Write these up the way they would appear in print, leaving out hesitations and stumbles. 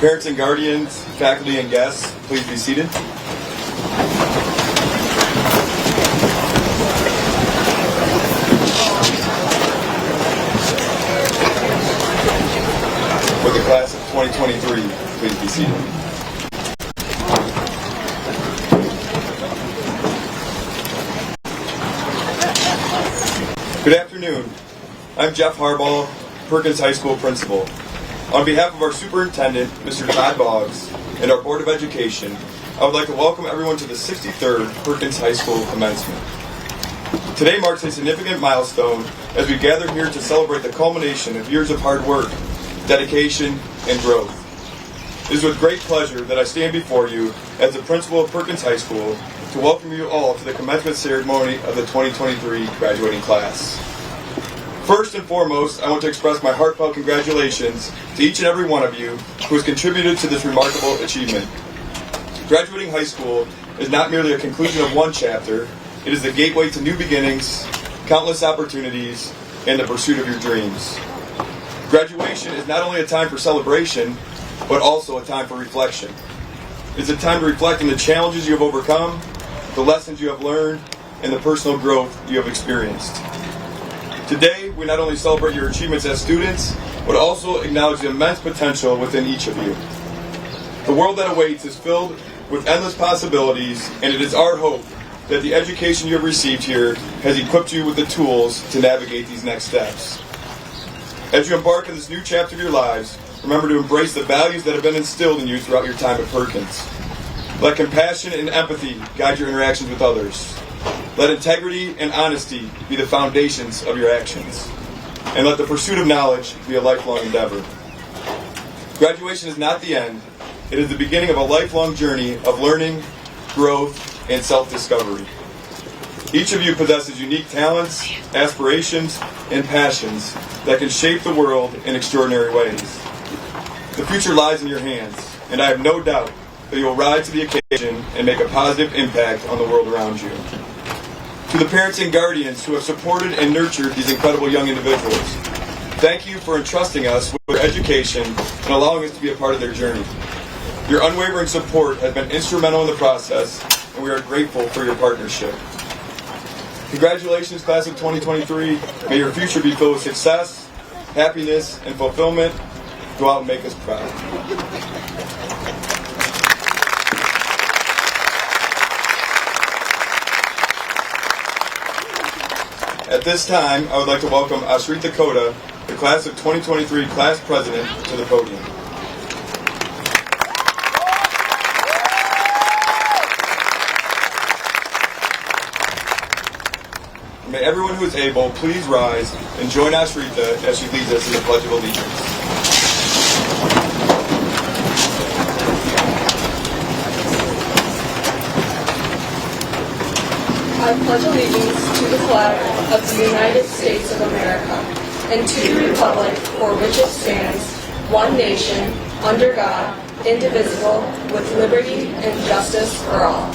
Parents and guardians, faculty and guests, please be seated. For the class of 2023, please be seated. Good afternoon. I'm Jeff Harbaugh, Perkins High School principal. On behalf of our superintendent, Mr. Todd Boggs, and our Board of Education, I would like to welcome everyone to the 63rd Perkins High School Commencement. Today marks a significant milestone as we gather here to celebrate the culmination of years of hard work, dedication, and growth. It is with great pleasure that I stand before you as the principal of Perkins High School to welcome you all to the commencement ceremony of the 2023 graduating class. First and foremost, I want to express my heartfelt congratulations to each and every one of you who has contributed to this remarkable achievement. Graduating high school is not merely a conclusion of one chapter, it is the gateway to new beginnings, countless opportunities, and the pursuit of your dreams. Graduation is not only a time for celebration, but also a time for reflection. It's a time to reflect on the challenges you have overcome, the lessons you have learned, and the personal growth you have experienced. Today, we not only celebrate your achievements as students, but also acknowledge the immense potential within each of you. The world that awaits is filled with endless possibilities, and it is our hope that the education you have received here has equipped you with the tools to navigate these next steps. As you embark on this new chapter of your lives, remember to embrace the values that have been instilled in you throughout your time at Perkins. Let compassion and empathy guide your interactions with others. Let integrity and honesty be the foundations of your actions. And let the pursuit of knowledge be a lifelong endeavor. Graduation is not the end. It is the beginning of a lifelong journey of learning, growth, and self-discovery. Each of you possesses unique talents, aspirations, and passions that can shape the world in extraordinary ways. The future lies in your hands, and I have no doubt that you will rise to the occasion and make a positive impact on the world around you. To the parents and guardians who have supported and nurtured these incredible young individuals, thank you for entrusting us with their education and allowing us to be a part of their journey. Your unwavering support has been instrumental in the process, and we are grateful for your partnership. Congratulations, class of 2023. May your future be filled with success, happiness, and fulfillment. Go out and make us proud. At this time, I would like to welcome Ashrita Koda, the class of 2023 class president, to the podium. May everyone who is able please rise and join Ashrita as she leads us in the Pledge of Allegiance. I pledge allegiance to the flag of the United States of America and to the republic for which it stands, one nation, under God, indivisible, with liberty and justice for all.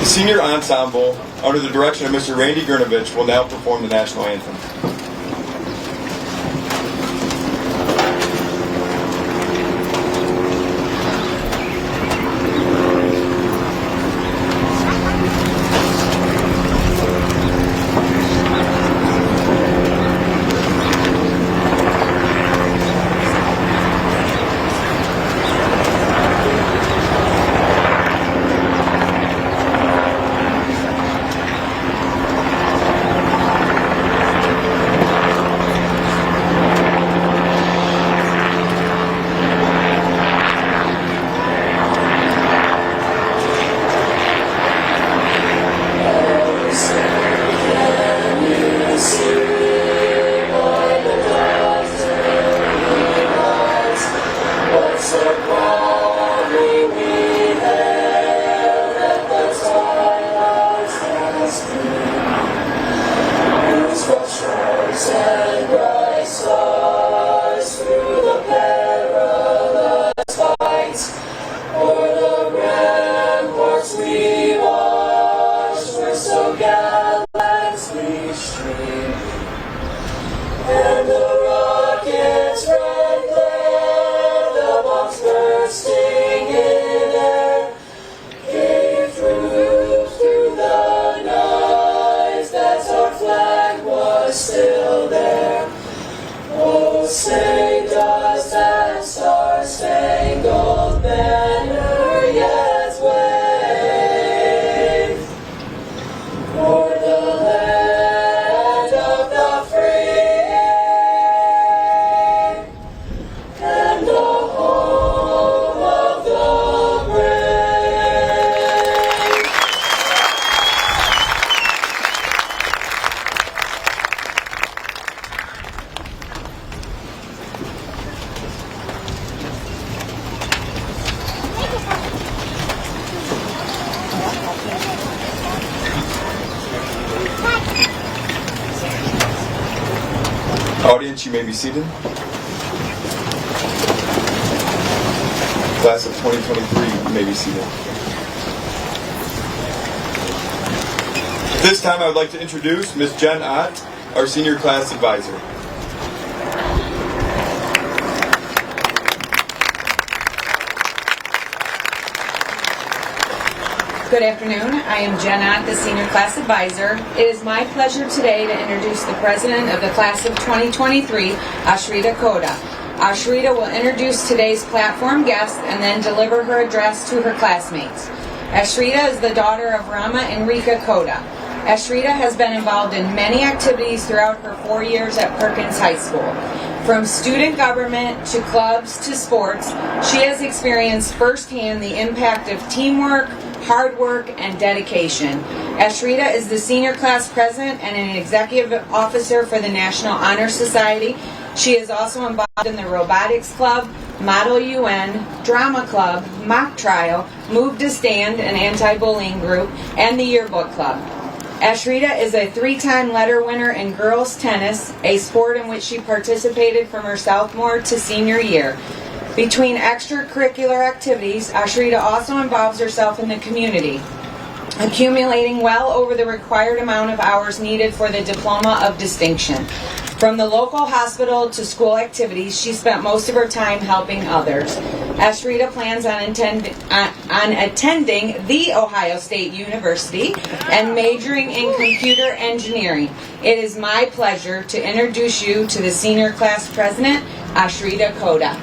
The senior ensemble, under the direction of Mr. Randy Gernovich, will now perform the national anthem. saved us and star-spangled banner yet waves o'er the land of the free and the home of the brave. Audience, you may be seated. Class of 2023, you may be seated. At this time, I would like to introduce Ms. Jen Ott, our senior class advisor. Good afternoon. I am Jen Ott, the Senior Class Advisor. It is my pleasure today to introduce the President of the Class of 2023, Ashrita Koda. Ashrita will introduce today's platform guest and then deliver her address to her classmates. Ashrita is the daughter of Rama and Rika Koda. Ashrita has been involved in many activities throughout her 4 years at Perkins High School. From student government to clubs to sports, she has experienced firsthand the impact of teamwork, hard work, and dedication. Ashrita is the senior class president and an executive officer for the National Honor Society. She is also involved in the Robotics Club, Model UN, Drama Club, Mock Trial, Move to Stand, an anti-bullying group, and the Yearbook Club. Ashrita is a 3-time letter winner in girls tennis, a sport in which she participated from her sophomore to senior year. Between extracurricular activities, Ashrita also involves herself in the community, accumulating well over the required amount of hours needed for the Diploma of Distinction. From the local hospital to school activities, she spent most of her time helping others. Ashrita plans on attending The Ohio State University and majoring in computer engineering. It is my pleasure to introduce you to the senior class president, Ashrita Koda.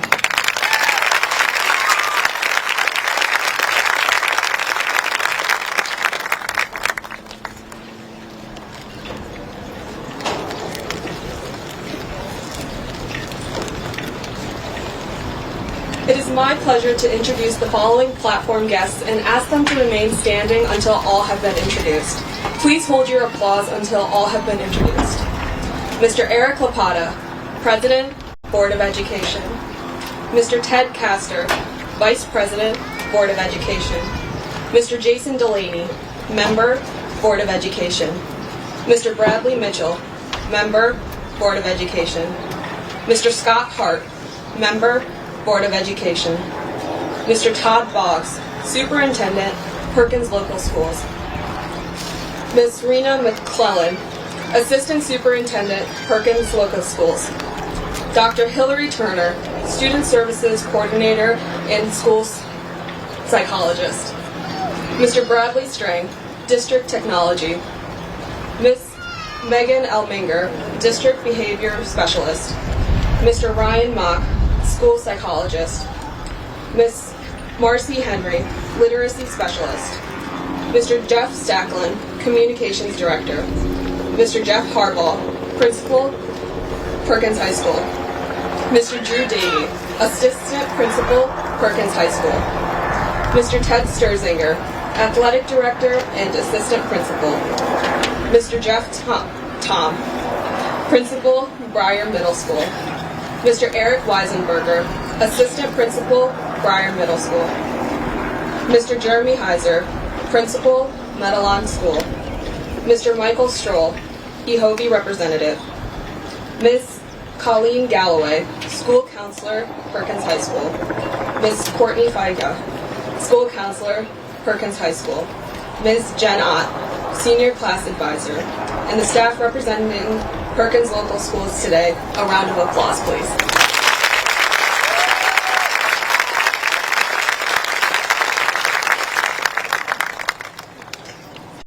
It is my pleasure to introduce the following platform guests and ask them to remain standing until all have been introduced. Please hold your applause until all have been introduced. Mr. Eric Lapata, President, Board of Education. Mr. Ted Castor, Vice President, Board of Education. Mr. Jason Delaney, Member, Board of Education. Mr. Bradley Mitchell, Member, Board of Education. Mr. Scott Hart, Member, Board of Education. Mr. Todd Boggs, Superintendent, Perkins Local Schools. Ms. Rena McClellan, Assistant Superintendent, Perkins Local Schools. Dr. Hillary Turner, Student Services Coordinator and Schools Psychologist. Mr. Bradley Strang, District Technology. Ms. Megan Elminger, District Behavior Specialist. Mr. Ryan Mock, School Psychologist. Ms. Marcy Henry, Literacy Specialist. Mr. Jeff Stacklin, Communications Director. Mr. Jeff Harbaugh, Principal, Perkins High School. Mr. Drew Davey, Assistant Principal, Perkins High School. Mr. Ted Sturzinger, Athletic Director and Assistant Principal. Mr. Jeff Tom, Principal, Briar Middle School. Mr. Eric Weisenberger, Assistant Principal, Briar Middle School. Mr. Jeremy Heiser, Principal, Medellin School. Mr. Michael Stroll, EHOVI Representative. Ms. Colleen Galloway, School Counselor, Perkins High School. Ms. Courtney Feiga, School Counselor, Perkins High School. Ms. Jen Ott, Senior Class Advisor, and the staff representing Perkins Local Schools today. A round of applause, please.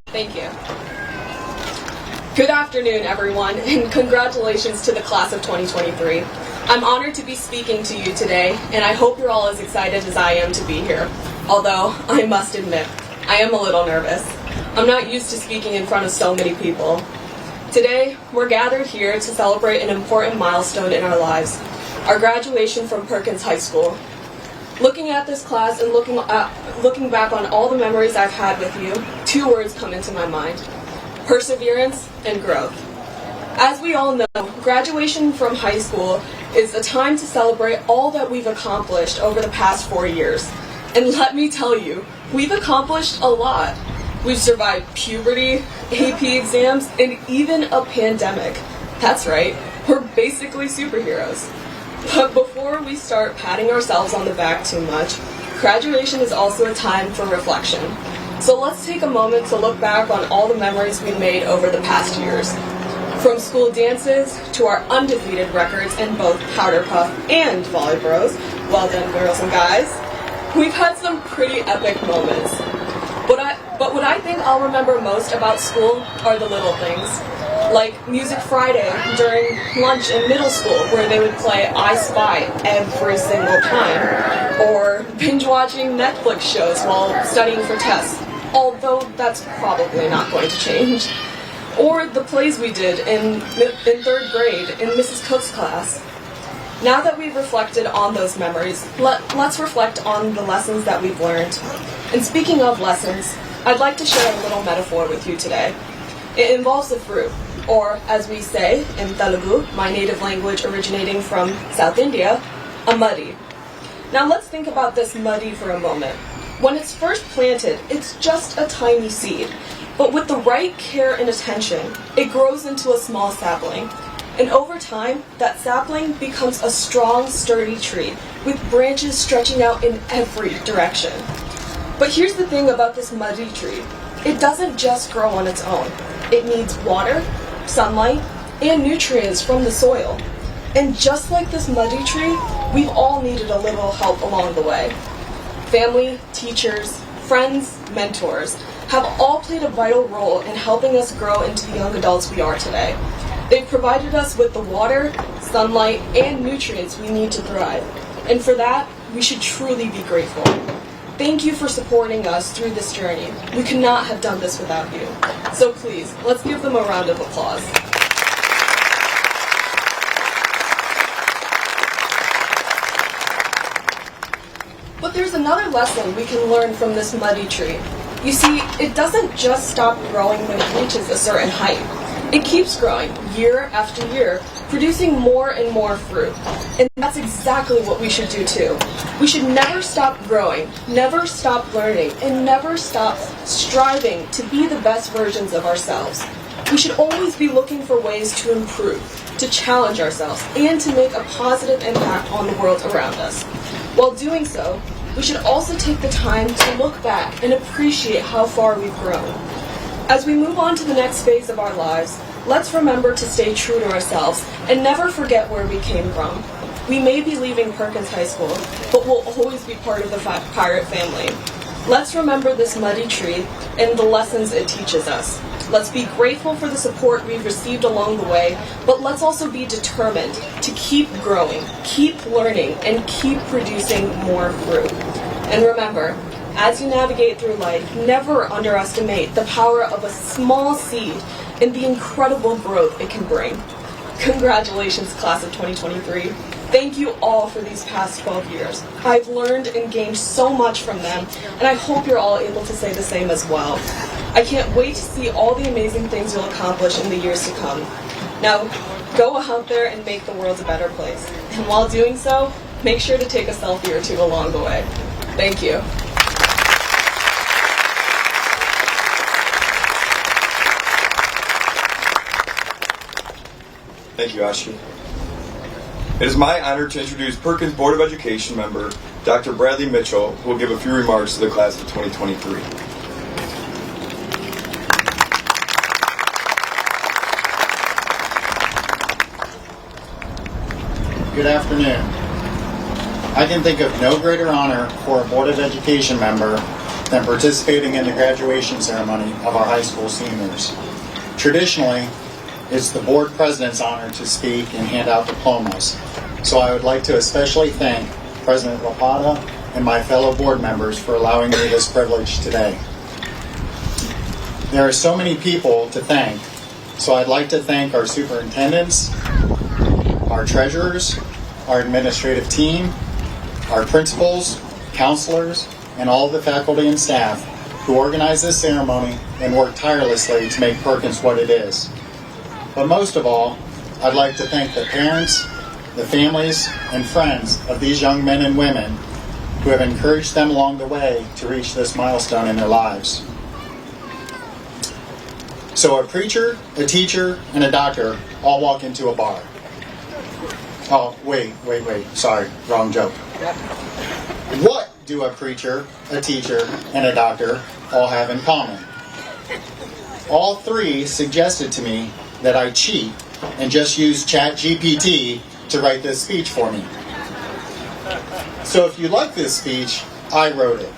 Thank you. Good afternoon, everyone, and congratulations to the class of 2023. I'm honored to be speaking to you today, and I hope you're all as excited as I am to be here. Although, I must admit, I am a little nervous. I'm not used to speaking in front of so many people. Today, we're gathered here to celebrate an important milestone in our lives, our graduation from Perkins High School. Looking at this class and looking back on all the memories I've had with you, two words come into my mind: perseverance and growth. As we all know, graduation from high school is a time to celebrate all that we've accomplished over the past 4 years. And let me tell you, we've accomplished a lot. We've survived puberty, AP exams, and even a pandemic. That's right, we're basically superheroes. But before we start patting ourselves on the back too much, graduation is also a time for reflection. So let's take a moment to look back on all the memories we've made over the past years. From school dances to our undefeated records in both powder puff and volley bros, well done girls and guys, we've had some pretty epic moments. But what I think I'll remember most about school are the little things. Like Music Friday during lunch in middle school, where they would play I Spy every single time. Or binge watching Netflix shows while studying for tests, although that's probably not going to change. Or the plays we did in 3rd grade in Mrs. Cook's class. Now that we've reflected on those memories, let's reflect on the lessons that we've learned. And speaking of lessons, I'd like to share a little metaphor with you today. It involves a fruit, or as we say in Telugu, my native language originating from South India, a muddy. Now let's think about this muddy for a moment. When it's first planted, it's just a tiny seed, but with the right care and attention, it grows into a small sapling. And over time, that sapling becomes a strong, sturdy tree with branches stretching out in every direction. But here's the thing about this muddy tree. It doesn't just grow on its own. It needs water, sunlight, and nutrients from the soil. And just like this muddy tree, we've all needed a little help along the way. Family, teachers, friends, mentors have all played a vital role in helping us grow into the young adults we are today. They've provided us with the water, sunlight, and nutrients we need to thrive. And for that, we should truly be grateful. Thank you for supporting us through this journey. We could not have done this without you. So please, let's give them a round of applause. But there's another lesson we can learn from this muddy tree. You see, it doesn't just stop growing when it reaches a certain height. It keeps growing year after year, producing more and more fruit. And that's exactly what we should do too. We should never stop growing, never stop learning, and never stop striving to be the best versions of ourselves. We should always be looking for ways to improve, to challenge ourselves, and to make a positive impact on the world around us. While doing so, we should also take the time to look back and appreciate how far we've grown. As we move on to the next phase of our lives, let's remember to stay true to ourselves and never forget where we came from. We may be leaving Perkins High School, but we'll always be part of the Pirate family. Let's remember this muddy tree and the lessons it teaches us. Let's be grateful for the support we've received along the way, but let's also be determined to keep growing, keep learning, and keep producing more fruit. And remember, as you navigate through life, never underestimate the power of a small seed and the incredible growth it can bring. Congratulations, class of 2023. Thank you all for these past 12 years. I've learned and gained so much from them, and I hope you're all able to say the same as well. I can't wait to see all the amazing things you'll accomplish in the years to come. Now, go out there and make the world a better place. And while doing so, make sure to take a selfie or two along the way. Thank you. Thank you, Ashi. It is my honor to introduce Perkins Board of Education member, Dr. Bradley Mitchell, who will give a few remarks to the class of 2023. Good afternoon. I can think of no greater honor for a Board of Education member than participating in the graduation ceremony of our high school seniors. Traditionally, it's the board president's honor to speak and hand out diplomas. So I would like to especially thank President Lapata and my fellow board members for allowing me this privilege today. There are so many people to thank, so I'd like to thank our superintendents, our treasurers, our administrative team, our principals, counselors, and all the faculty and staff who organized this ceremony and worked tirelessly to make Perkins what it is. But most of all, I'd like to thank the parents, the families, and friends of these young men and women who have encouraged them along the way to reach this milestone in their lives. So a preacher, a teacher, and a doctor all walk into a bar. Oh, wait, sorry, wrong joke. What do a preacher, a teacher, and a doctor all have in common? All three suggested to me that I cheat and just use ChatGPT to write this speech for me. So if you like this speech, I wrote it.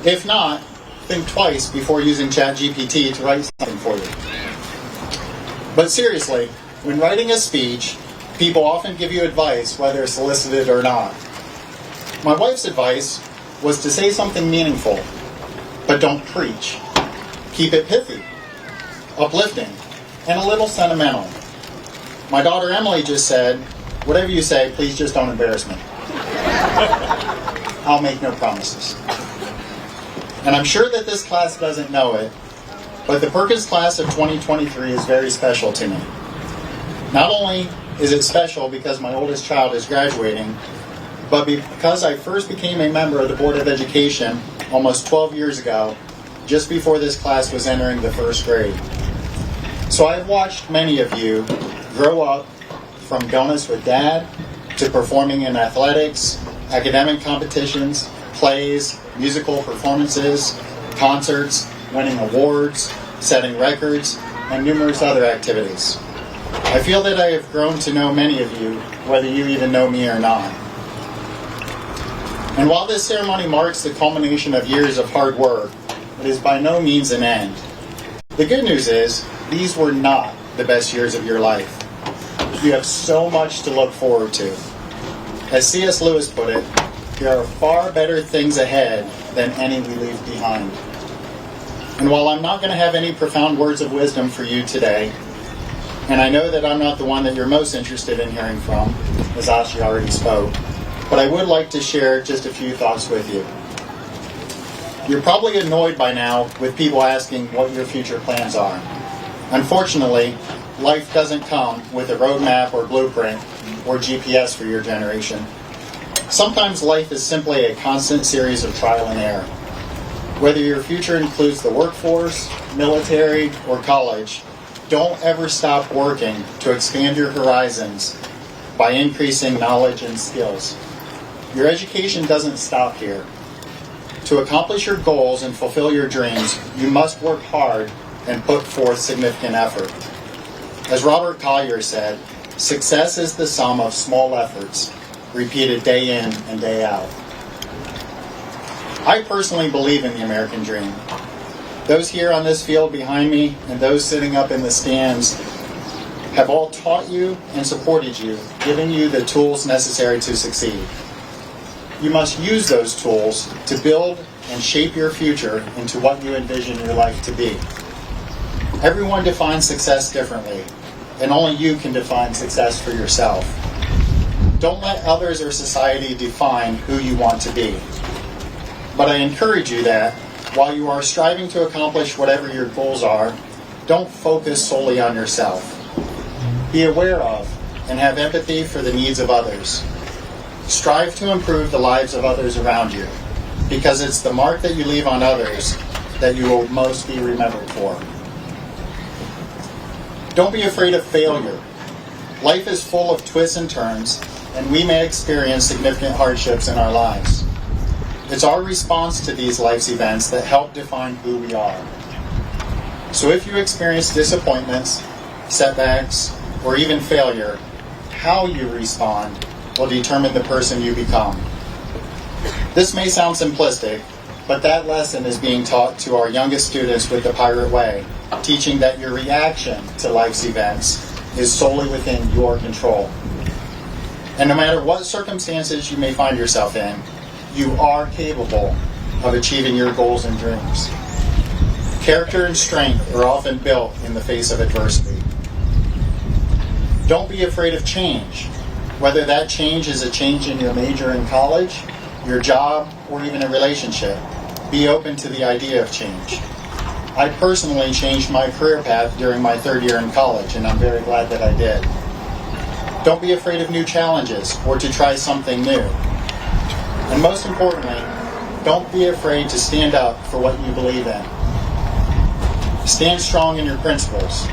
If not, think twice before using ChatGPT to write something for you. But seriously, when writing a speech, people often give you advice, whether solicited or not. My wife's advice was to say something meaningful, but don't preach. Keep it pithy, uplifting, and a little sentimental. My daughter Emily just said, whatever you say, please just don't embarrass me. I'll make no promises. And I'm sure that this class doesn't know it, but the Perkins class of 2023 is very special to me. Not only is it special because my oldest child is graduating, but because I first became a member of the Board of Education almost 12 years ago, just before this class was entering the first grade. So I've watched many of you grow up from donuts with dad to performing in athletics, academic competitions, plays, musical performances, concerts, winning awards, setting records, and numerous other activities. I feel that I have grown to know many of you, whether you even know me or not. And while this ceremony marks the culmination of years of hard work, it is by no means an end. The good news is, these were not the best years of your life. You have so much to look forward to. As C.S. Lewis put it, there are far better things ahead than any we leave behind. And while I'm not going to have any profound words of wisdom for you today, and I know that I'm not the one that you're most interested in hearing from, as Ashi already spoke, but I would like to share just a few thoughts with you. You're probably annoyed by now with people asking what your future plans are. Unfortunately, life doesn't come with a roadmap or blueprint or GPS for your generation. Sometimes life is simply a constant series of trial and error. Whether your future includes the workforce, military, or college, don't ever stop working to expand your horizons by increasing knowledge and skills. Your education doesn't stop here. To accomplish your goals and fulfill your dreams, you must work hard and put forth significant effort. As Robert Collier said, success is the sum of small efforts, repeated day in and day out. I personally believe in the American dream. Those here on this field behind me and those sitting up in the stands have all taught you and supported you, giving you the tools necessary to succeed. You must use those tools to build and shape your future into what you envision your life to be. Everyone defines success differently, and only you can define success for yourself. Don't let others or society define who you want to be. But I encourage you that, while you are striving to accomplish whatever your goals are, don't focus solely on yourself. Be aware of and have empathy for the needs of others. Strive to improve the lives of others around you, because it's the mark that you leave on others that you will most be remembered for. Don't be afraid of failure. Life is full of twists and turns, and we may experience significant hardships in our lives. It's our response to these life's events that help define who we are. So if you experience disappointments, setbacks, or even failure, how you respond will determine the person you become. This may sound simplistic, but that lesson is being taught to our youngest students with the Pirate Way, teaching that your reaction to life's events is solely within your control. And no matter what circumstances you may find yourself in, you are capable of achieving your goals and dreams. Character and strength are often built in the face of adversity. Don't be afraid of change, whether that change is a change in your major in college, your job, or even a relationship. Be open to the idea of change. I personally changed my career path during my third year in college, and I'm very glad that I did. Don't be afraid of new challenges or to try something new. And most importantly, don't be afraid to stand up for what you believe in. Stand strong in your principles.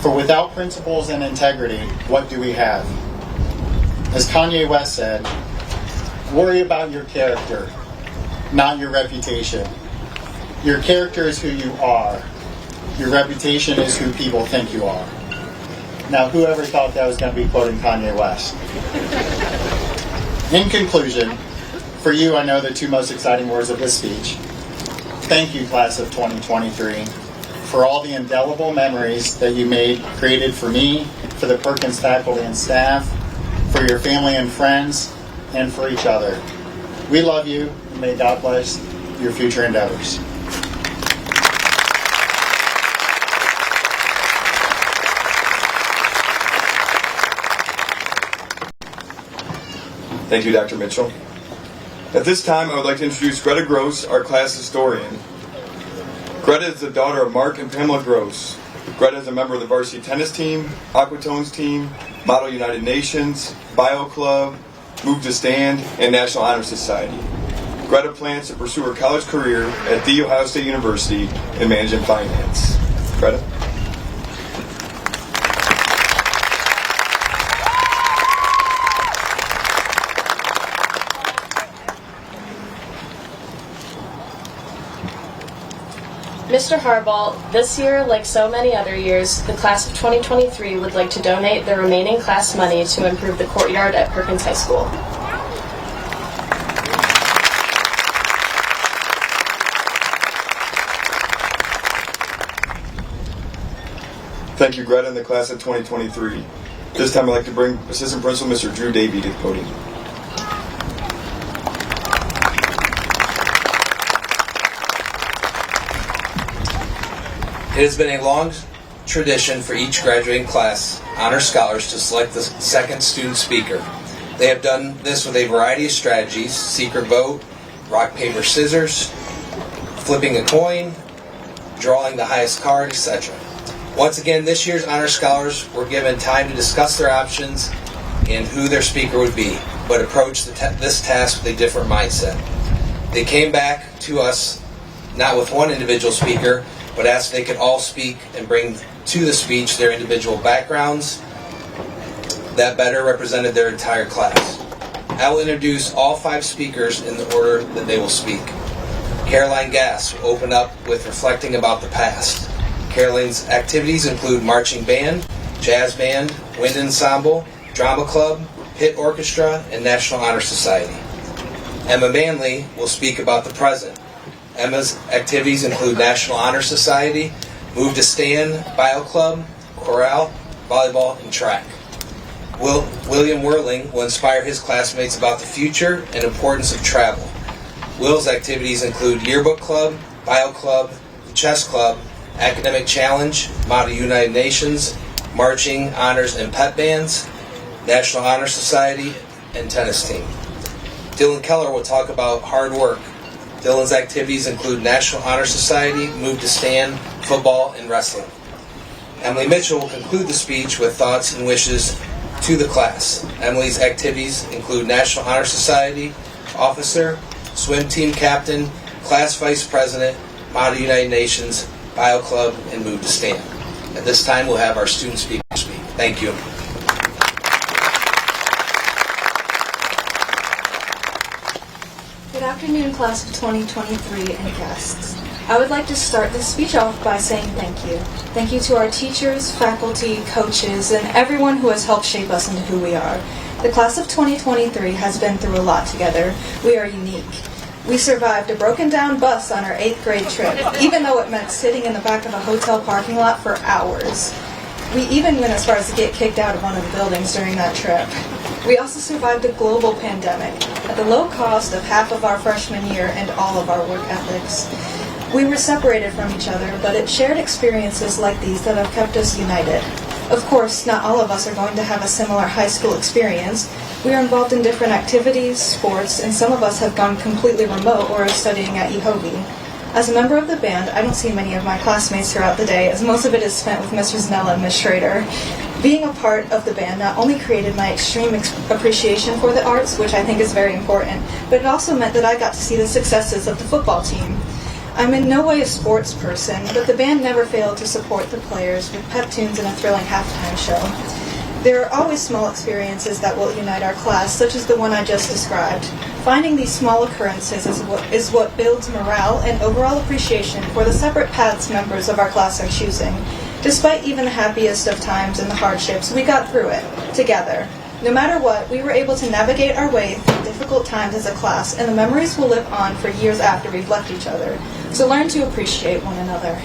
For without principles and integrity, what do we have? As Kanye West said, worry about your character, not your reputation. Your character is who you are. Your reputation is who people think you are. Now, whoever thought that was going to be quoting Kanye West? In conclusion, for you, I know the two most exciting words of this speech. Thank you, class of 2023, for all the indelible memories that you created for me, for the Perkins faculty and staff, for your family and friends, and for each other. We love you, and may God bless your future endeavors. Thank you, Dr. Mitchell. At this time, I would like to introduce Greta Gross, our class historian. Greta is the daughter of Mark and Pamela Gross. Greta is a member of the varsity tennis team, Aquatones team, Model United Nations, Bio Club, Move to Stand, and National Honor Society. Greta plans to pursue her college career at The Ohio State University in management finance. Greta? Mr. Harbaugh, this year, like so many other years, the class of 2023 would like to donate the remaining class money to improve the courtyard at Perkins High School. Thank you, Greta, and the class of 2023. This time I'd like to bring Assistant Principal Mr. Drew Davey to the podium. It has been a long tradition for each graduating class honor scholars to select the second student speaker. They have done this with a variety of strategies: secret vote, rock, paper, scissors, flipping a coin, drawing the highest card, etc. Once again, this year's honor scholars were given time to discuss their options and who their speaker would be, but approached this task with a different mindset. They came back to us not with one individual speaker, but asked if they could all speak and bring to the speech their individual backgrounds that better represented their entire class. I will introduce all 5 speakers in the order that they will speak. Caroline Gass will open up with reflecting about the past. Caroline's activities include marching band, jazz band, wind ensemble, drama club, pit orchestra, and National Honor Society. Emma Manley will speak about the present. Emma's activities include National Honor Society, Move to Stand, Bio Club, Chorale, volleyball, and track. William Whirling will inspire his classmates about the future and importance of travel. Will's activities include Yearbook Club, Bio Club, the Chess Club, Academic Challenge, Model United Nations, Marching, Honors, and Pep Bands, National Honor Society, and Tennis Team. Dylan Keller will talk about hard work. Dylan's activities include National Honor Society, Move to Stand, football, and wrestling. Emily Mitchell will conclude the speech with thoughts and wishes to the class. Emily's activities include National Honor Society, officer, swim team captain, class vice president, Model United Nations, Bio Club, and Move to Stand. At this time, we'll have our student speakers speak. Thank you. Good afternoon, class of 2023 and guests. I would like to start this speech off by saying thank you. Thank you to our teachers, faculty, coaches, and everyone who has helped shape us into who we are. The class of 2023 has been through a lot together. We are unique. We survived a broken down bus on our 8th grade trip, even though it meant sitting in the back of a hotel parking lot for hours. We even went as far as to get kicked out of one of the buildings during that trip. We also survived a global pandemic at the low cost of half of our freshman year and all of our work ethics. We were separated from each other, but it's shared experiences like these that have kept us united. Of course, not all of us are going to have a similar high school experience. We are involved in different activities, sports, and some of us have gone completely remote or are studying at EHOVI. As a member of the band, I don't see many of my classmates throughout the day, as most of it is spent with Ms. Rosnella and Ms. Schrader. Being a part of the band not only created my extreme appreciation for the arts, which I think is very important, but it also meant that I got to see the successes of the football team. I'm in no way a sports person, but the band never failed to support the players with pep tunes and a thrilling halftime show. There are always small experiences that will unite our class, such as the one I just described. Finding these small occurrences is what builds morale and overall appreciation for the separate paths members of our class are choosing. Despite even the happiest of times and the hardships, we got through it, together. No matter what, we were able to navigate our way through difficult times as a class, and the memories will live on for years after we've left each other. So learn to appreciate one another.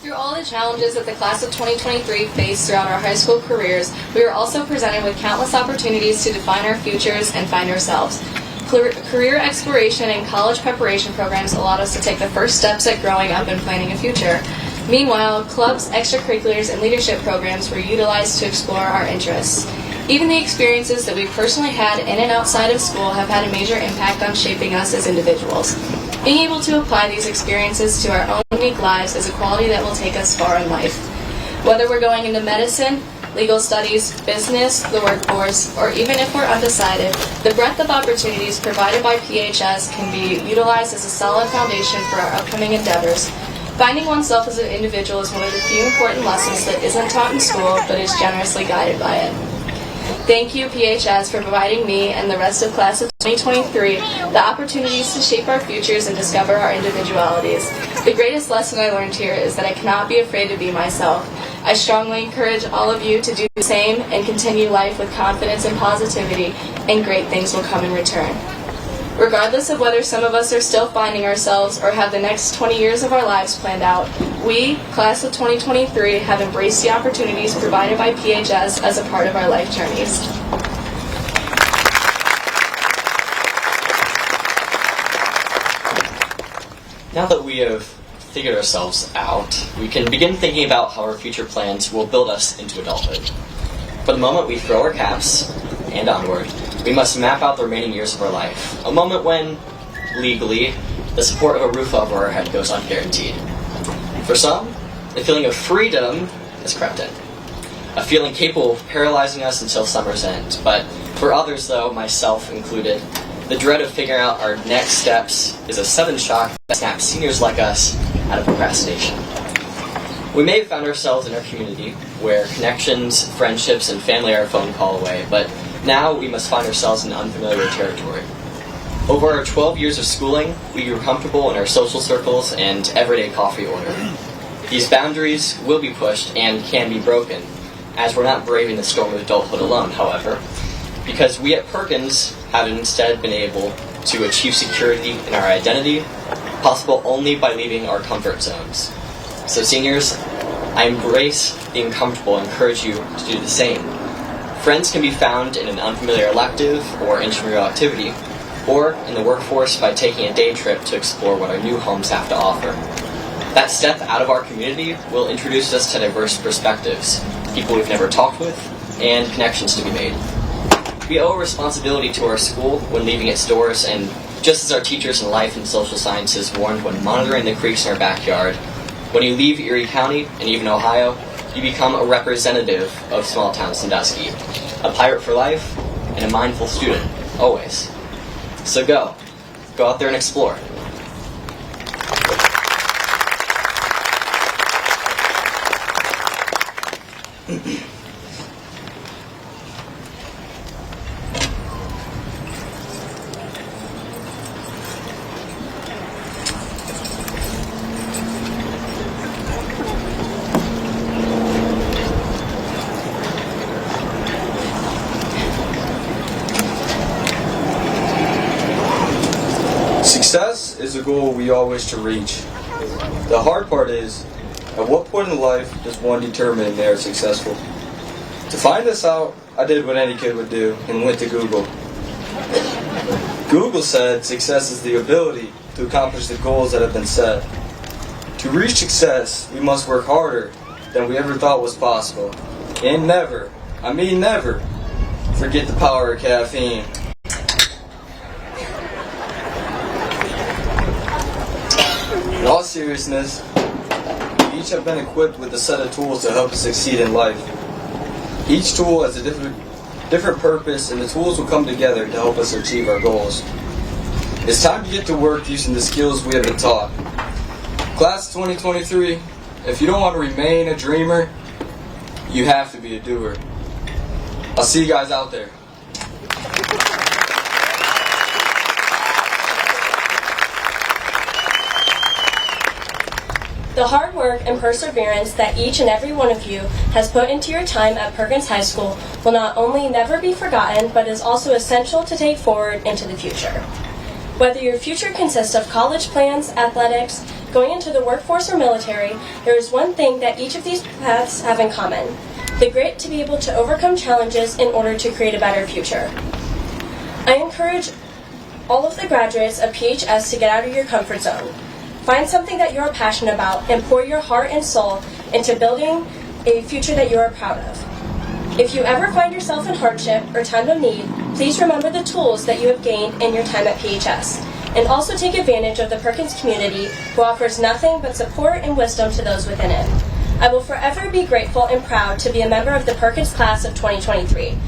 Through all the challenges that the class of 2023 faced throughout our high school careers, we were also presented with countless opportunities to define our futures and find ourselves. Career exploration and college preparation programs allowed us to take the first steps at growing up and planning a future. Meanwhile, clubs, extracurriculars, and leadership programs were utilized to explore our interests. Even the experiences that we personally had in and outside of school have had a major impact on shaping us as individuals. Being able to apply these experiences to our own unique lives is a quality that will take us far in life. Whether we're going into medicine, legal studies, business, the workforce, or even if we're undecided, the breadth of opportunities provided by PHS can be utilized as a solid foundation for our upcoming endeavors. Finding oneself as an individual is one of the few important lessons that isn't taught in school, but is generously guided by it. Thank you, PHS, for providing me and the rest of class of 2023 the opportunities to shape our futures and discover our individualities. The greatest lesson I learned here is that I cannot be afraid to be myself. I strongly encourage all of you to do the same and continue life with confidence and positivity, and great things will come in return. Regardless of whether some of us are still finding ourselves or have the next 20 years of our lives planned out, we, class of 2023, have embraced the opportunities provided by PHS as a part of our life journeys. Now that we have figured ourselves out, we can begin thinking about how our future plans will build us into adulthood. For the moment we throw our caps and onward, we must map out the remaining years of our life. A moment when, legally, the support of a roof over our head goes unguaranteed. For some, the feeling of freedom has crept in. A feeling capable of paralyzing us until summer's end. But for others, though, myself included, the dread of figuring out our next steps is a sudden shock that snaps seniors like us out of procrastination. We may have found ourselves in our community, where connections, friendships, and family are a phone call away, but now we must find ourselves in unfamiliar territory. Over our 12 years of schooling, we grew comfortable in our social circles and everyday coffee order. These boundaries will be pushed and can be broken, as we're not braving the storm of adulthood alone, however, because we at Perkins have instead been able to achieve security in our identity, possible only by leaving our comfort zones. So seniors, I embrace being comfortable and encourage you to do the same. Friends can be found in an unfamiliar elective or intramural activity, or in the workforce by taking a day trip to explore what our new homes have to offer. That step out of our community will introduce us to diverse perspectives, people we've never talked with, and connections to be made. We owe a responsibility to our school when leaving its doors, and just as our teachers in life and social sciences warned when monitoring the creeks in our backyard, when you leave Erie County and even Ohio, you become a representative of small town Sandusky, a pirate for life, and a mindful student, always. So go out there and explore. Success is a goal we all wish to reach. The hard part is At what point in life does one determine they are successful? To find this out, I did what any kid would do and went to Google. Google said success is the ability to accomplish the goals that have been set. To reach success, we must work harder than we ever thought was possible. And never, I mean never, forget the power of caffeine. In all seriousness, we each have been equipped with a set of tools to help us succeed in life. Each tool has a different purpose, and the tools will come together to help us achieve our goals. It's time to get to work using the skills we have been taught. Class of 2023, if you don't want to remain a dreamer, you have to be a doer. I'll see you guys out there. The hard work and perseverance that each and every one of you has put into your time at Perkins High School will not only never be forgotten, but is also essential to take forward into the future. Whether your future consists of college plans, athletics, going into the workforce or military, there is one thing that each of these paths have in common: the grit to be able to overcome challenges in order to create a better future. I encourage all of the graduates of PHS to get out of your comfort zone. Find something that you're passionate about and pour your heart and soul into building a future that you are proud of. If you ever find yourself in hardship or time of need, please remember the tools that you have gained in your time at PHS, and also take advantage of the Perkins community, who offers nothing but support and wisdom to those within it. I will forever be grateful and proud to be a member of the Perkins class of 2023.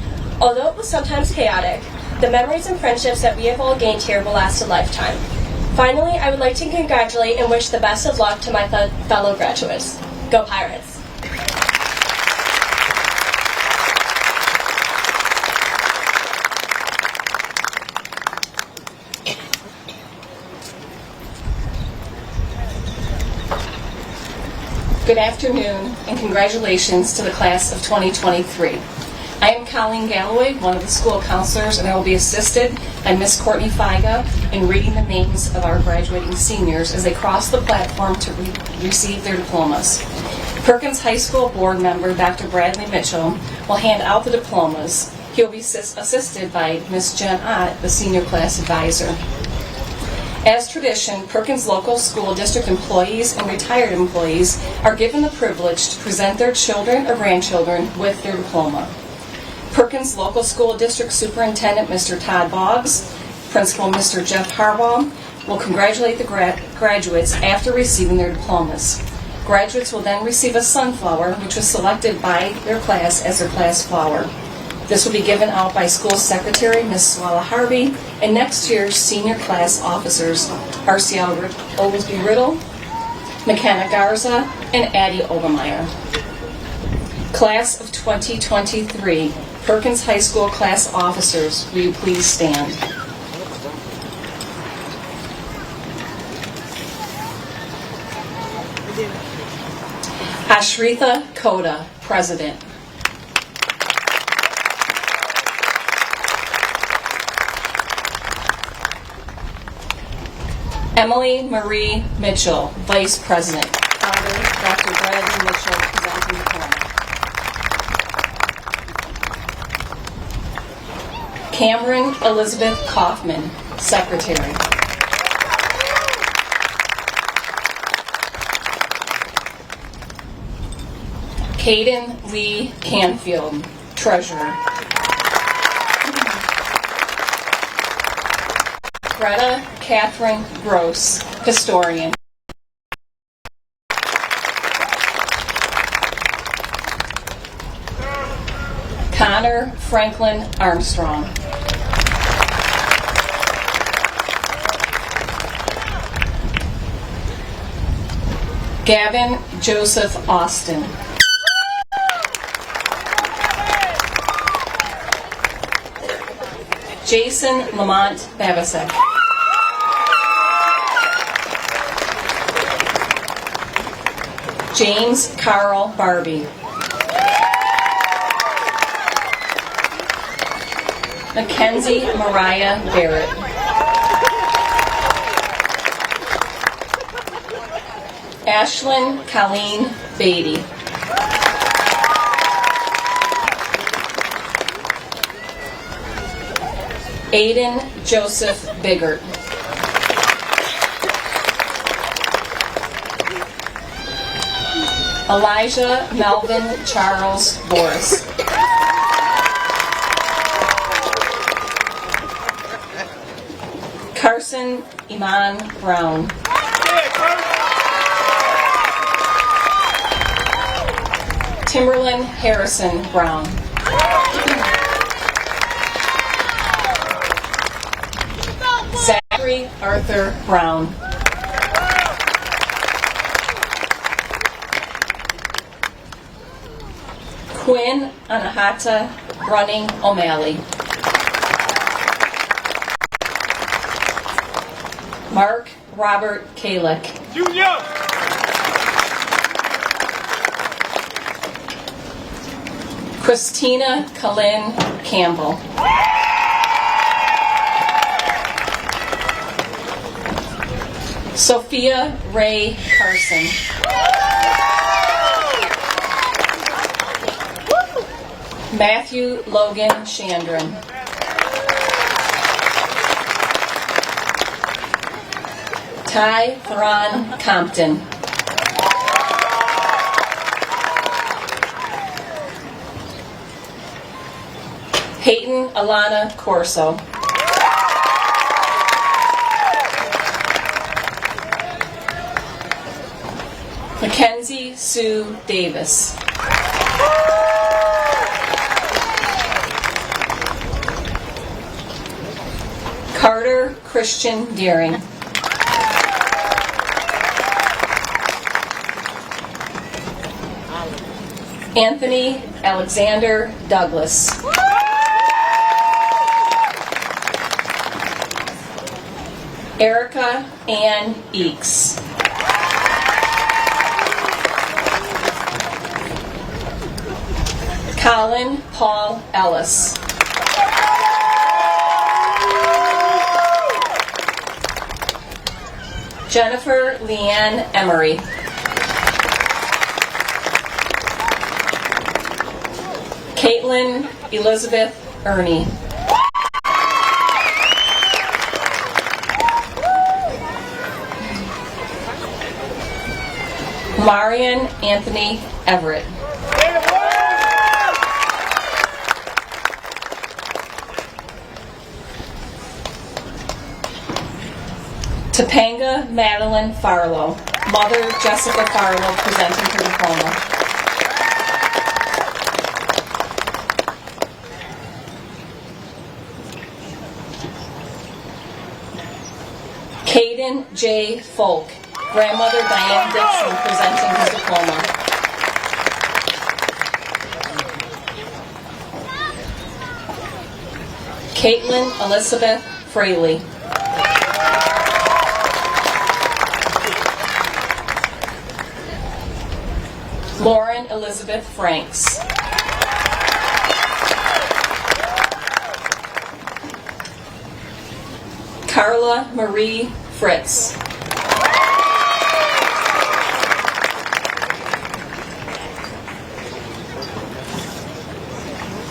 Although it was sometimes chaotic, the memories and friendships that we have all gained here will last a lifetime. Finally, I would like to congratulate and wish the best of luck to my fellow graduates. Go Pirates! Good afternoon, and congratulations to the class of 2023. I am Colleen Galloway, one of the school counselors, and I will be assisted by Miss Courtney Figa in reading the names of our graduating seniors as they cross the platform to receive their diplomas. Perkins High School board member Dr. Bradley Mitchell will hand out the diplomas. He will be assisted by Miss Jen Ott, the senior class advisor. As tradition, Perkins local school district employees and retired employees are given the privilege to present their children or grandchildren with their diploma. Perkins Local School District Superintendent Mr. Todd Boggs, Principal Mr. Jeff Harbaugh will congratulate the graduates after receiving their diplomas. Graduates will then receive a sunflower, which was selected by their class as their class flower. This will be given out by School Secretary Ms. Swala Harvey and next year's senior class officers, Arciel Oglesby Riddle, McKenna Garza, and Addie Obermeyer. Class of 2023, Perkins High School class officers, will you please stand? Ashritha Koda, President. Emily Marie Mitchell, Vice President. Father, Dr. Bradley Mitchell, presenting the diploma. Cameron Elizabeth Kaufman, Secretary. Caden Lee Canfield, Treasurer. Greta Catherine Gross, Historian. Connor Franklin Armstrong. Gavin Joseph Austin. Jason Lamont Babasek. James Carl Barbie. Mackenzie Mariah Barrett. Ashlyn Colleen Beatty. Aiden Joseph Biggert. Elijah Melvin Charles Boris. Carson Iman Brown. Timberland Harrison Brown. Zachary Arthur Brown. Quinn Anahata Running O'Malley. Mark Robert Kalick. Junior! Christina Kalin Campbell. Sophia Ray Carson. Matthew Logan Chandran. Ty Theron Compton. Peyton Alana Corso. Mackenzie Sue Davis. Carter Christian Deering. Anthony Alexander Douglas. Erica Ann Eakes. Colin Paul Ellis. Jennifer Leanne Emery. Caitlin Elizabeth Ernie. Marion Anthony Everett. Topanga Madeline Farlow. Mother Jessica Farlow presenting her diploma. Caden J. Folk. Grandmother Diane Dixon presenting his diploma. Caitlin Elizabeth Fraley. Lauren Elizabeth Franks. Carla Marie Fritz.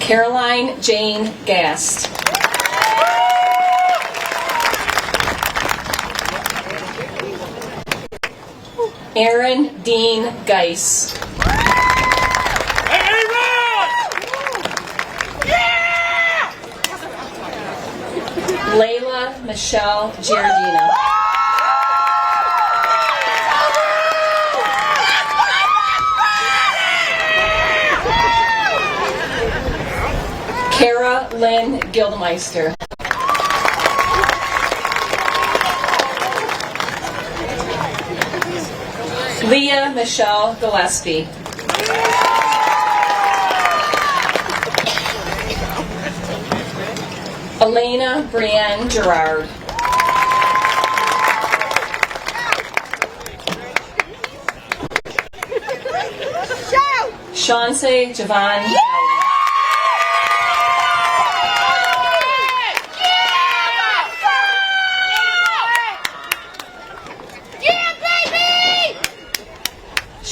Caroline Jane Gast. Aaron Dean Geis. Layla Michelle Giardina. Kara Lynn Gildemeister. Leah Michelle Gillespie. Elena Brienne Gerard. Chauncey Javon Dowdy.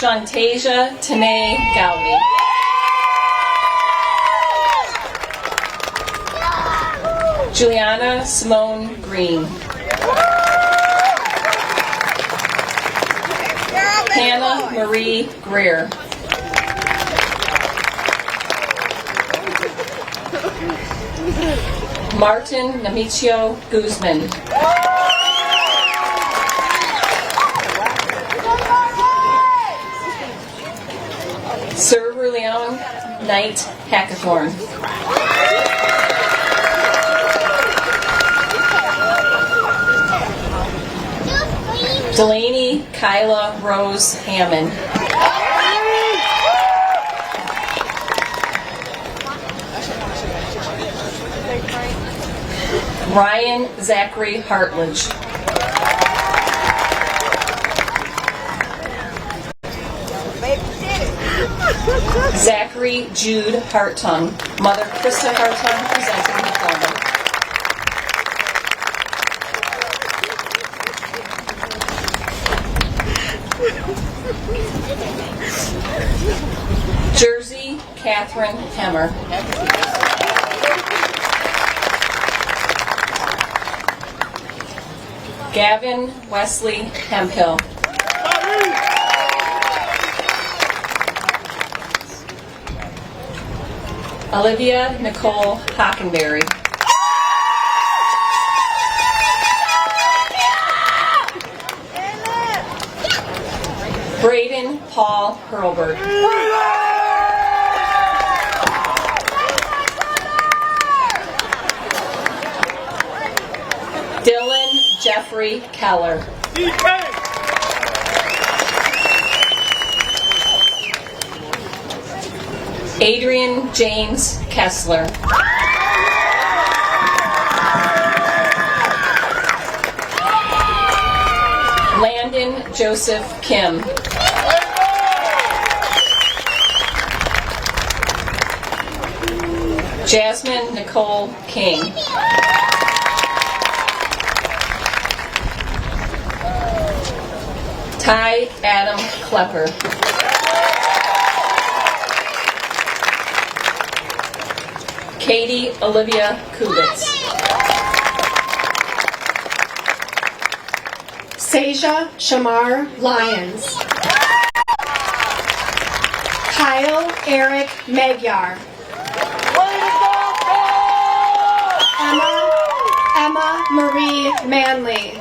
Shantasia Tanae Gowdy. Juliana Simone Green. Hannah Marie Greer. Martin Namicio Guzman. Server Leon Knight Hackathorn. Delaney Kyla Rose Hammond. Ryan Zachary Hartledge. Zachary Jude Hartung. Mother Krista Hartung presenting diploma. Jersey Catherine Hemmer. Gavin Wesley Hemphill. Olivia Nicole Hockenberry. Braden Paul Hurlbert. Dylan Jeffrey Keller. Adrian James Kessler. Landon Joseph Kim. Jasmine Nicole King. Ty Adam Klepper. Katie Olivia Kubitz. Seja Shamar Lyons. Kyle Eric Magyar. Emma Marie Manley.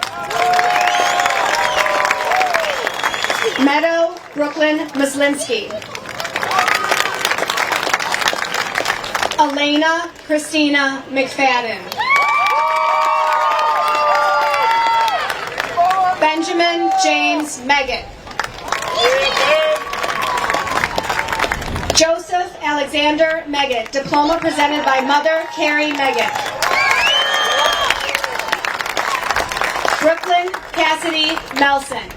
Meadow Brooklyn Muslinski. Elena Christina McFadden. Benjamin James Meggett. Joseph Alexander Meggett. Diploma presented by Mother Carrie Meggett. Brooklyn Cassidy Nelson.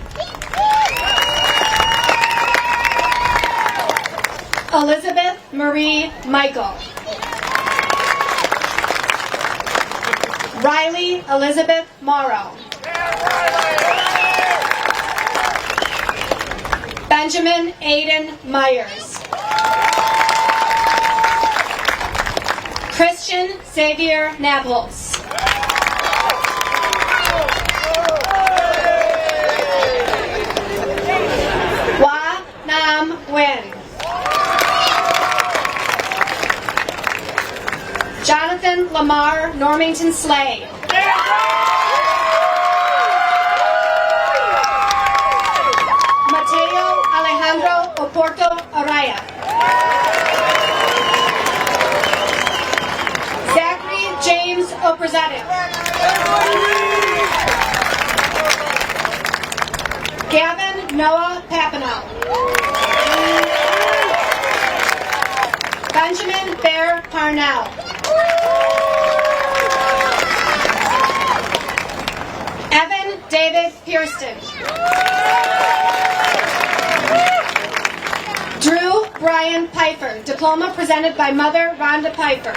Elizabeth Marie Michael. Riley Elizabeth Morrow. Benjamin Aiden Myers. Christian Xavier Naples. Wa Nam Nguyen. Jonathan Lamar Normington Slade. Mateo Alejandro Oporto Araya. Zachary James Oprezadek. Gavin Noah Papineau. Benjamin Bear Parnell. Evan David Pierston. Drew Brian Piper. Diploma presented by Mother Rhonda Piper.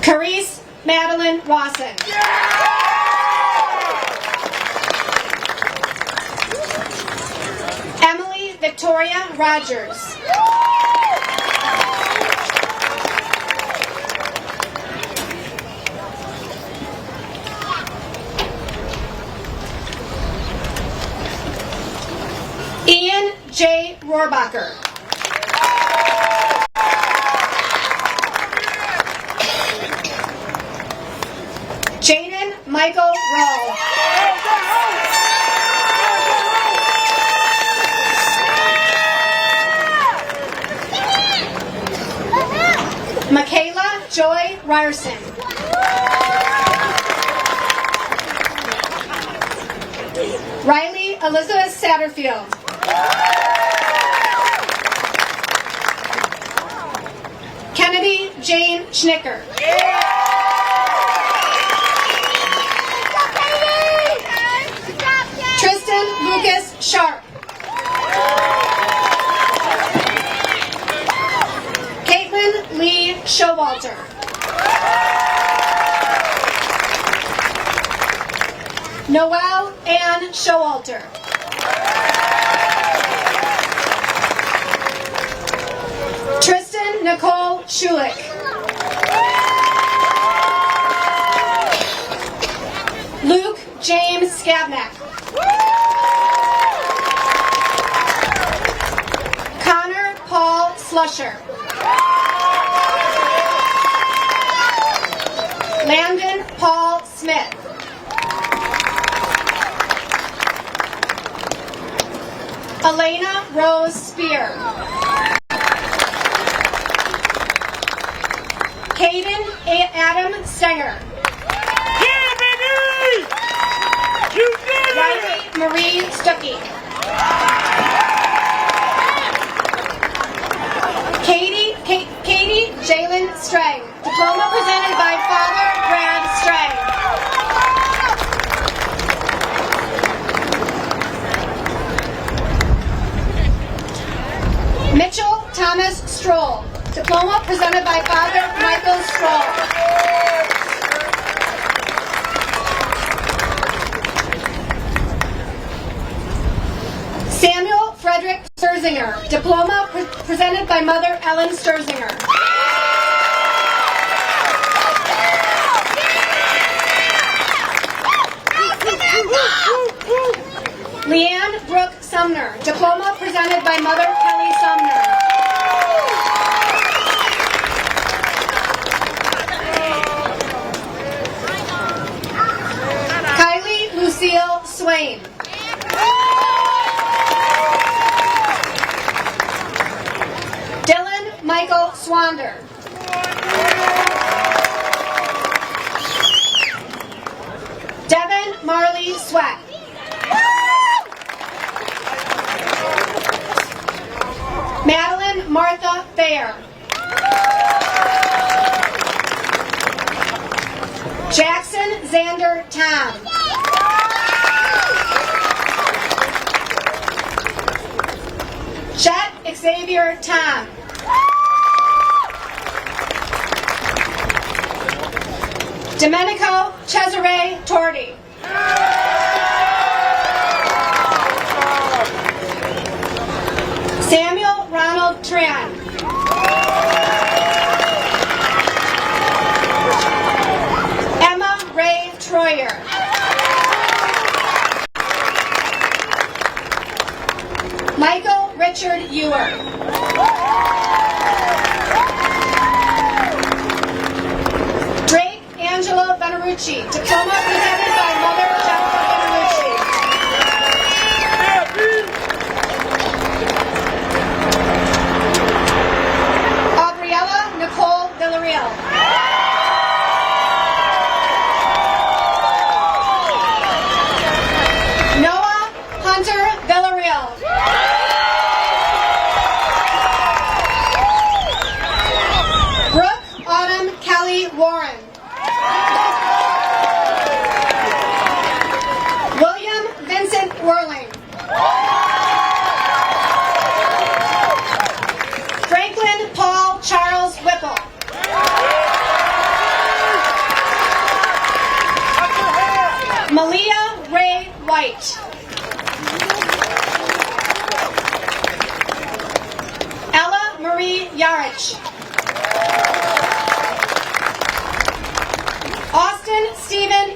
Carice Madeline Caitlin Rawson. Emily Victoria Rogers. Ian J. Rohrbacher. Jaden Michael Rowe. Michaela Joy Ryerson. Riley Elizabeth Satterfield. Kennedy Jane Schnicker. Tristan Lucas Sharp. Caitlin Lee Showalter. Noelle Ann Showalter. Tristan Nicole Schulich. Luke James Skabnak. Connor Paul Slusher. Landon Paul Smith. Elena Rose Spear. Caden Adam Stenger. Yeah, baby! You did Riley Marie Stuckey. Katie Jalen Strang. Diploma presented by Father Brad Strang. Mitchell Thomas Stroll. Diploma presented by Father Michael Stroll. Samuel Frederick Sturzinger. Diploma presented by Mother Ellen Sturzinger. Leanne Brooke Sumner. Diploma presented by Mother Kelly Sumner. Kylie Lucille Swain. Dylan Michael Swander. Devin Marley Sweat. Madeline Martha Thayer. Jackson Xander Tom. Chet Xavier Tom. Domenico Cesare Torti. Samuel Ronald Tran. Emma Ray Troyer. Michael Richard Ewer. Drake Angela Benarucci. Diploma presented by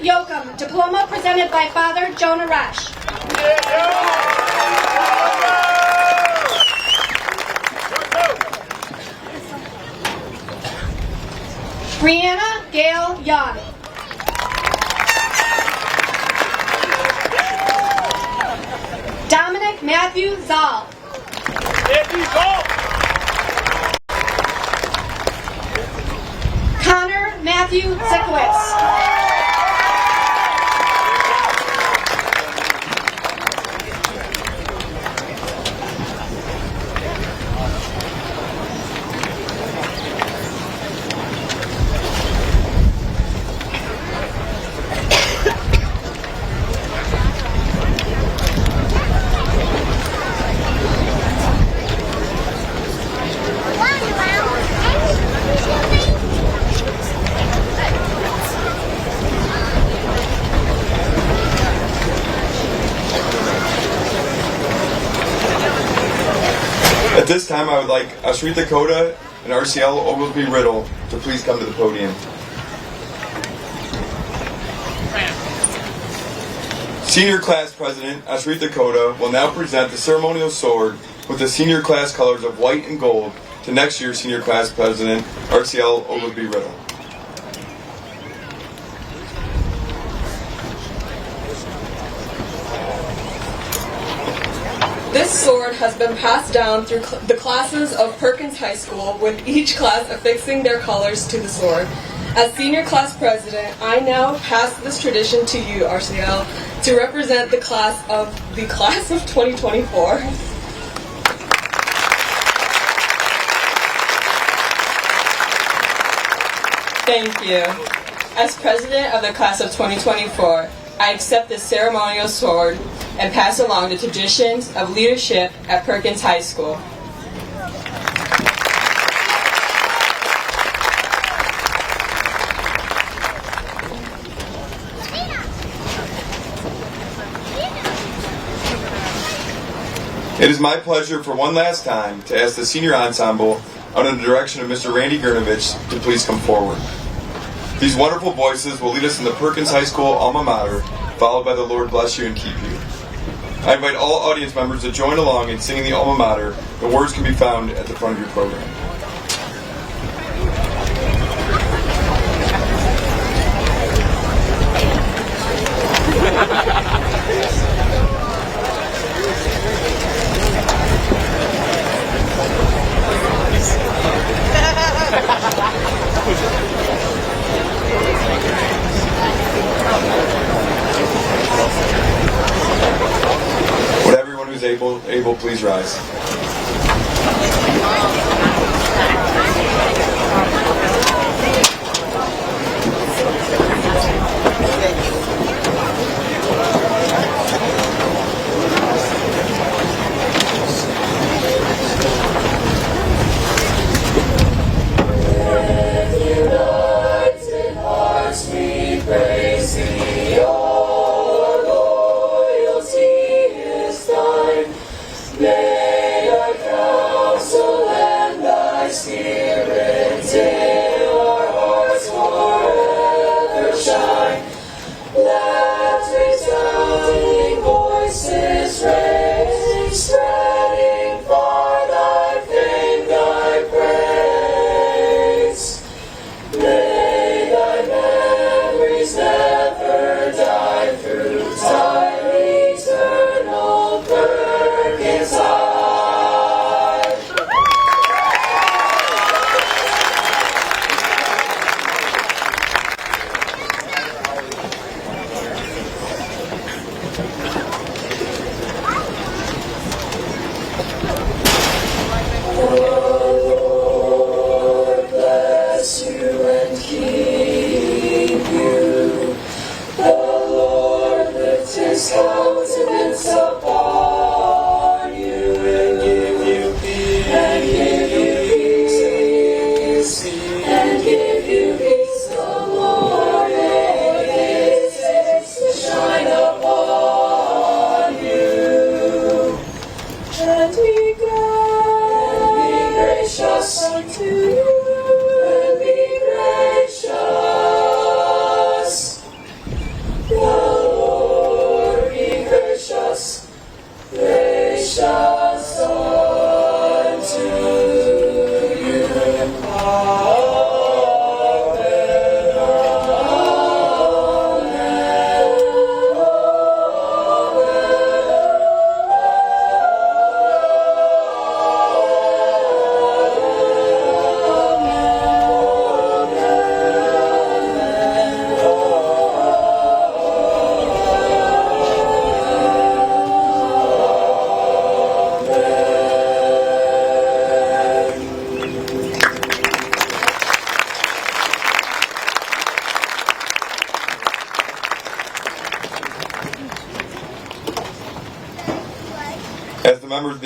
Yoakum, diploma presented by Father Jonah Resch. Brianna Gail Young. Dominic Matthew Zoll. Connor Matthew Zikowitz. At this time, I would like Ashrita Koda and RCL Oglesby Riddle to please come to the podium. Senior Class President Ashrita Koda will now present the ceremonial sword with the senior class colors of white and gold to next year's Senior Class President RCL Oglesby Riddle. This sword has been passed down through the classes of Perkins High School, with each class affixing their colors to the sword. As Senior Class President, I now pass this tradition to you, RCL, to represent the class of 2024. Thank you. As President of the Class of 2024, I accept this ceremonial sword and pass along the traditions of leadership at Perkins High School. It is my pleasure for one last time to ask the senior ensemble, under the direction of Mr. Randy Gernovich, to please come forward. These wonderful voices will lead us in the Perkins High School alma mater, followed by the Lord bless you and keep you. I invite all audience members to join along in singing the alma mater. The words can be found at the front of your program. Would everyone who's able, please rise. May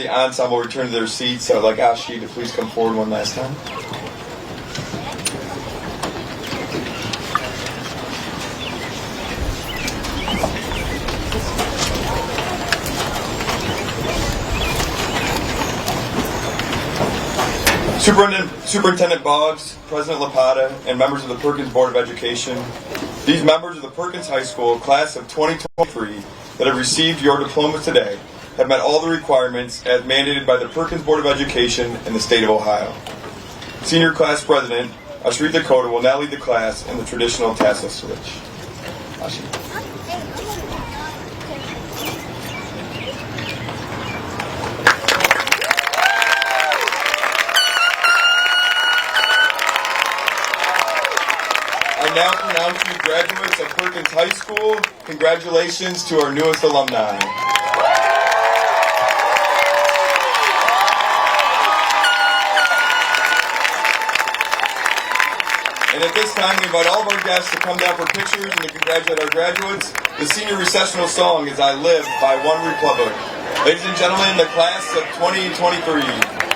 the ensemble return to their seats, I would like Ashi to please come forward one last time. Superintendent Boggs, President Lapata, and members of the Perkins Board of Education, these members of the Perkins High School class of 2023 that have received your diplomas today have met all the requirements as mandated by the Perkins Board of Education in the state of Ohio. Senior Class President Ashrita Koda will now lead the class in the traditional tassel switch. Ashi. I now pronounce you graduates of Perkins High School. Congratulations to our newest alumni. And at this time, we invite all of our guests to come down for pictures and to congratulate our graduates. The senior recessional song is I Live by One Republic. Ladies and gentlemen, the class of 2023.